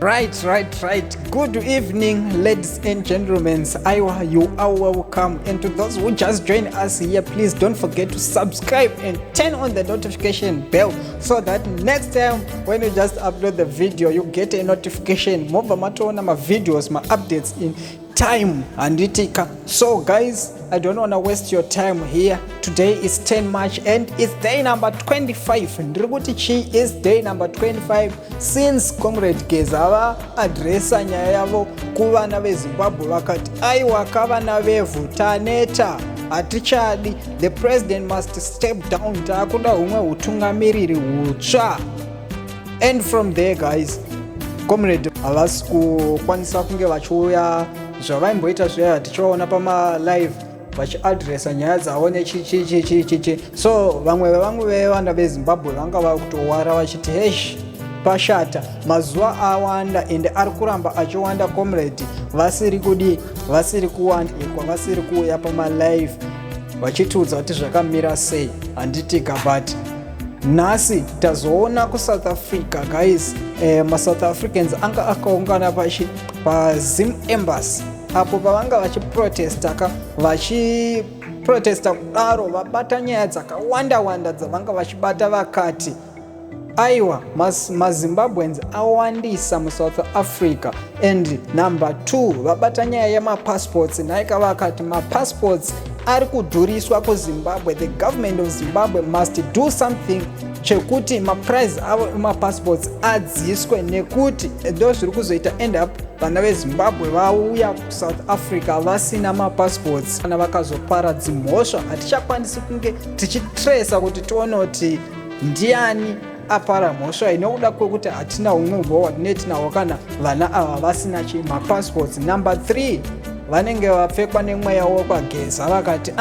Right. Good evening, ladies and gentlemen. You are welcome. And to those who just joined us here, please don't forget to subscribe and turn on the notification bell so that next time when you just upload the video, you get a notification. Mova matona ma videos, ma updates in time and itika. So guys, I don't want to waste your time here. Today is 10 March and it's day number 25. Ndrikutichi is day number 25 since Comrade GEZA'S addressa nyaya yavo kuvana veZimbabwe vakati aiwa kavana vevu taneta hatichadi, the president must step down, takuda humwe utungamiriri hutsva. And from there guys, Comrade havasi kukwanisa kunge vachiuya zvavaimboita zviya tichiona pama live vachiadresa nyaya dzavo nechichichichichi. So vamwe vevana veZimbabwe vanga vava kutowara vachiti hesh pashata, mazuva awanda ende ari kuramba achiwanda comrade, vasiri kuwanikwa, vasiri kuuya pama live vachitiudza kuti zvakamira sei handitika. But nhasi tazoona kuSouth Africa guys, maSouth Africans anga akaungana paZim embassy apo pavanga vachiprotesta kudaro vabata nyaya dzakawanda dzavanga vachibata vakati aiwa maZimbabweans awandisa muSouth Africa. And number 2 vabata nyaya yemapassports, naika vakati mapassports ari kudhuriswa kuZimbabwe. The government of Zimbabwe must do something chekuti maprice avo emapassports adziswe, nekuti ndo zviri kuzoita end up vana veZimbabwe vauya kuSouth Africa vasina mapassports. Kana vakazopara dzimhosva hatichakwanisi kunge tichitresa kuti tione kuti ndiani apara mhosva inokuda kwekuti hatina umwe ubva hwatinetinawo kana vana ava vasina mapassports. Number 3 vanenge vapfekwa nemweya wokwageza vakati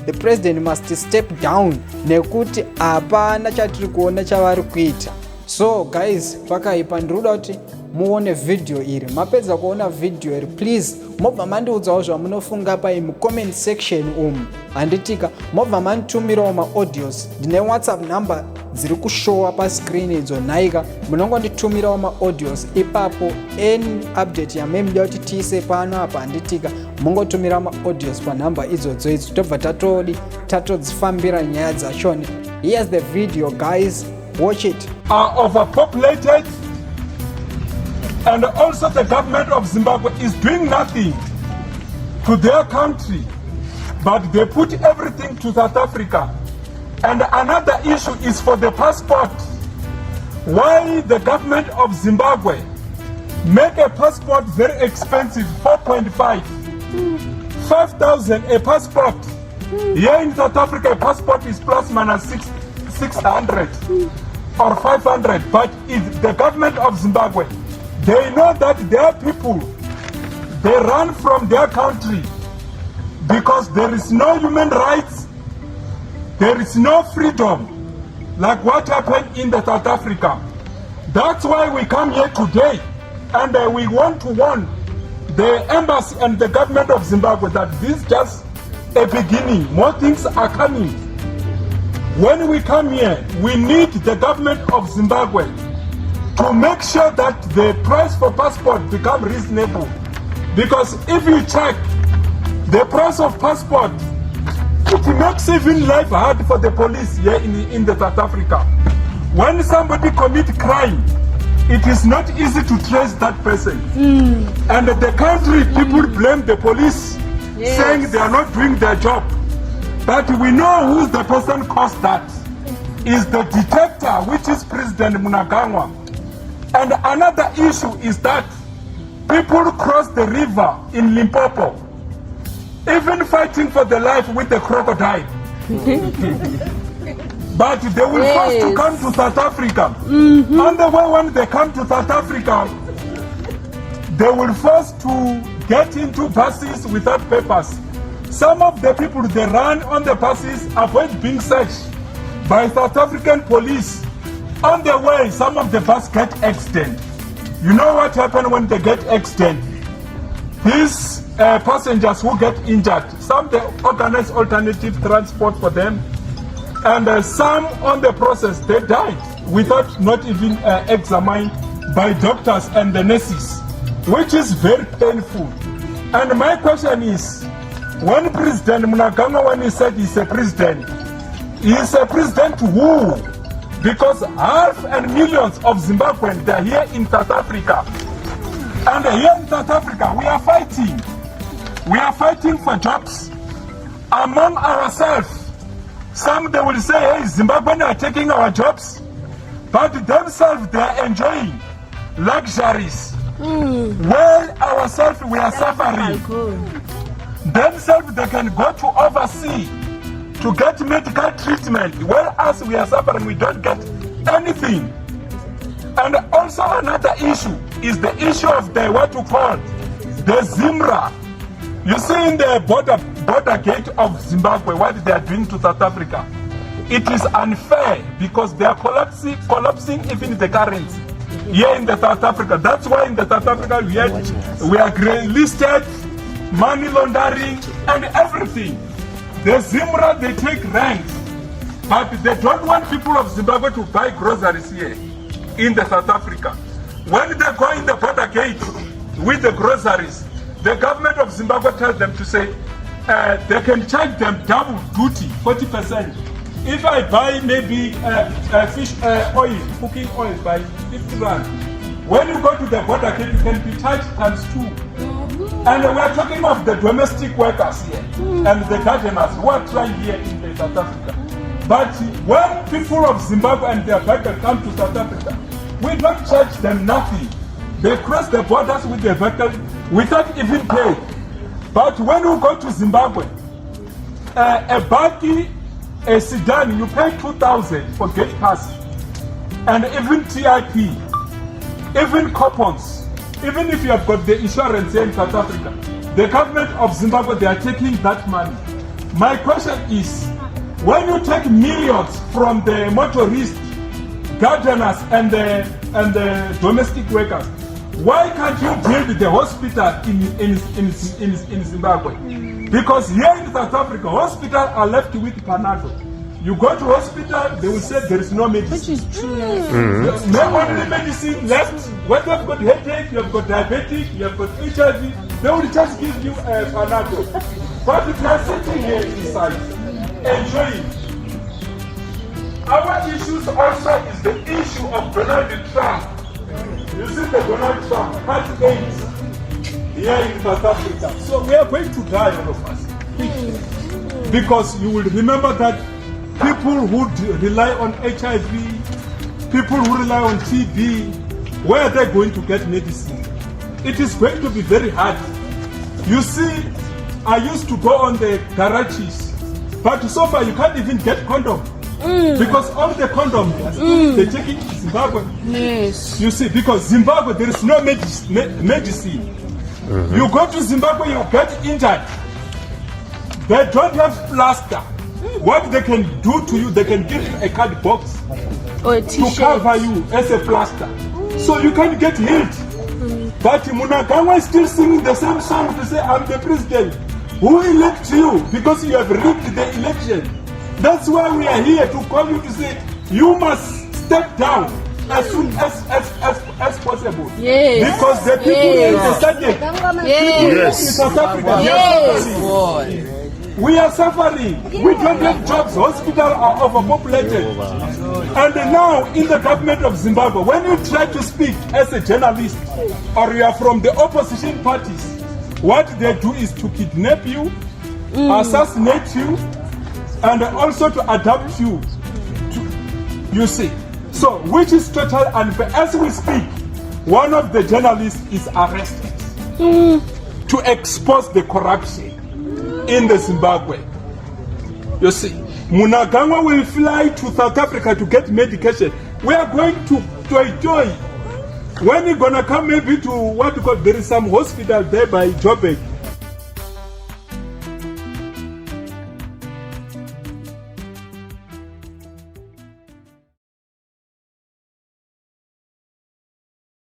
the president must step down nekuti hapana chatiri kuona chavari kuita. So guys, pakaipa ndikuda kuti muone video iri. Mapedza kuona video iri, please mobva mandiudzawo zvamunofunga pai mucomment section umu handitika. Mobva manditumirawo maaudios, ndine WhatsApp number dziri kushowa pascreen idzo nhaika, munongonditumirawo maaudios ipapo. Any update yamemida kuti tiise pano apa handitika, mungotumira maaudios panhamba idzodzo idzi tobva tatodzifambira nyaya dzachoni. Here's the video guys, watch it. Are overpopulated, and also the government of Zimbabwe is doing nothing to their country, but they put everything to South Africa. And another issue is for the passport. Why the government of Zimbabwe make a passport very expensive, 4.5, 5,000 a passport. Here in South Africa, a passport is plus minus 600 or 500. But if the government of Zimbabwe, they know that their people, they run from their country because there is no human rights, there is no freedom, like what happened in the South Africa. That's why we come here today, and we want to warn the embassy and the government of Zimbabwe that this is just a beginning. More things are coming. When we come here, we need the government of Zimbabwe to make sure that the price for passport become reasonable. Because if you check the price of passport, it makes even life hard for the police here in the South Africa. When somebody commits crime, it is not easy to trace that person. And the country, people blame the police, saying they are not doing their job. But we know who the person caused that. Is the detector, which is President Mnangagwa. And another issue is that people cross the river in Limpopo, even fighting for their life with the crocodile. But they will first to come to South Africa. On the way, when they come to South Africa, they will first to get into buses without papers. Some of the people, they run on the buses, avoid being searched by South African police. On the way, some of the buses get accident. You know what happened when they get accident? These passengers who get injured, some they organize alternative transport for them, and some on the process, they died without not even examining by doctors and the nurses, which is very painful. And my question is, when President Mnangagwa, when he said he's a president to who? Because half and millions of Zimbabweans, they are here in South Africa. And here in South Africa, we are fighting. We are fighting for jobs among ourselves. Some, they will say, hey, Zimbabweans are taking our jobs. But themselves, they are enjoying luxuries. While ourselves, we are suffering. Themselves, they can go to overseas to get medical treatment. While us, we are suffering, we don't get anything. And also another issue is the issue of the, what you call, the Zimra. You see in the border gate of Zimbabwe, what they are doing to South Africa. It is unfair because they are collapsing even the currency here in the South Africa. That's why in the South Africa we are grey listed, money laundering and everything. The Zimra, they take rent, but they don't want people of Zimbabwe to buy groceries here in the South Africa. When they go in the border gate with the groceries, the government of Zimbabwe tells them to say they can charge them double duty, 40%. If I buy maybe fish oil, cooking oil by 50 rand, when you go to the border gate, you can be charged times 2. And we are talking of the domestic workers here and the gardeners who are trying here in South Africa. But when people of Zimbabwe and their vehicle come to South Africa, we don't charge them nothing. They cross the borders with their vehicle without even paying. But when you go to Zimbabwe, a buggy, a sedan, you pay 2,000 for gate pass, and even TIP, even coupons, even if you have got the insurance here in South Africa, the government of Zimbabwe, they are taking that money. My question is, when you take millions from the motorists, gardeners, and the domestic workers, why can't you build the hospital in Zimbabwe? Because here in South Africa, hospitals are left with Panado. You go to hospital, they will say there is no medicine. Which is true. The only medicine left, when you've got headache, you have got diabetic, you have got HIV, they will just give you a Panado. But if you are sitting here inside, enjoying. Our issues also is the issue of Donald Trump. You see the Donald Trump, Part 8, here in South Africa. So we are going to die, all of us. Because you will remember that people who rely on HIV, people who rely on TB, where are they going to get medicine? It is going to be very hard. You see, I used to go on the garages, but so far you can't even get condom. Because all the condoms, they take it to Zimbabwe. Yes. You see, because Zimbabwe, there is no medicine. You go to Zimbabwe, you get injured. They don't have plaster. What they can do to you, they can give you a card box Or a to t-shirt. cover you as a plaster. So you can get healed. But Mnangagwa is still singing the same song to say, I'm the president. Who elects you? Because you have rigged the election. That's why we are here to call you to say, you must step down as soon as possible. Yes. Because the people in the subject, Yes. in South Africa, Yes. we are suffering. We don't have jobs. Hospitals are overpopulated. And now in the government of Zimbabwe, when you try to speak as a journalist or you are from the opposition parties, what they do is to kidnap you, assassinate you, and also to adapt you. You see. So, which is total unfair. As we speak, one of the journalists is arrested to expose the corruption in the Zimbabwe. You see, Mnangagwa will fly to South Africa to get medication. We are going to enjoy. When you're gonna come maybe to what you call, there is some hospital there by Joburg.